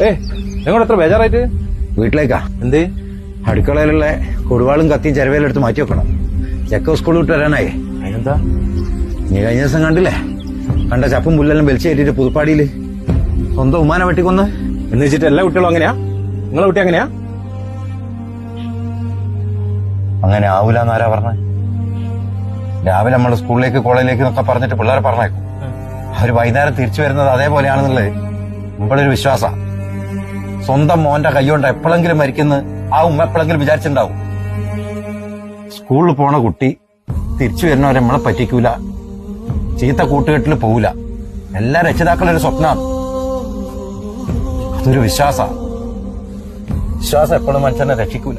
നിങ്ങൾ എത്ര ബേജാറായിട്ട്? വീട്ടിലേക്കാ. എന്തേ? അടുക്കളയിലുള്ള കൊടുവാളും കത്തിയും ചെരവേലെടുത്ത് മാറ്റി വെക്കണം. ചെക്കോ സ്കൂൾ വിട്ട് വരാനായേ. അതിനെന്താ? നീ കഴിഞ്ഞ ദിവസം കണ്ടില്ലേ? കണ്ട ചപ്പും പുല്ലെല്ലാം വലിച്ചു കയറ്റിട്ട് പുതുപ്പാടിയില് സ്വന്തം ഉമ്മാനെ വെട്ടിക്കൊന്ന്. എന്ന് വെച്ചിട്ട് എല്ലാ കുട്ടികളും അങ്ങനെയാ? നിങ്ങളെ കുട്ടി അങ്ങനെയാ? അങ്ങനെ ആവൂലെന്നാരാ പറഞ്ഞ? രാവിലെ നമ്മൾ സ്കൂളിലേക്ക് കോളേജിലേക്ക് എന്നൊക്കെ പറഞ്ഞിട്ട് പിള്ളേരെ പറഞ്ഞേക്കും. അവര് വൈകുന്നേരം തിരിച്ചു വരുന്നത് അതേപോലെയാണെന്നുള്ളത് മുമ്പൊരു വിശ്വാസ. സ്വന്തം മോന്റെ കൈകൊണ്ട് എപ്പോഴെങ്കിലും മരിക്കുന്ന ആ ഉമ്മ എപ്പോഴെങ്കിലും വിചാരിച്ചിട്ടുണ്ടാവും. സ്കൂളിൽ പോണ കുട്ടി തിരിച്ചു വരുന്നവരെ നമ്മളെ പറ്റിക്കൂല, ചീത്ത കൂട്ടുകെട്ടിൽ പോവില്ല. എല്ലാ രക്ഷിതാക്കളൊരു സ്വപ്നമാണ്. അതൊരു വിശ്വാസം എപ്പോഴും മനുഷ്യനെ രക്ഷിക്കൂല.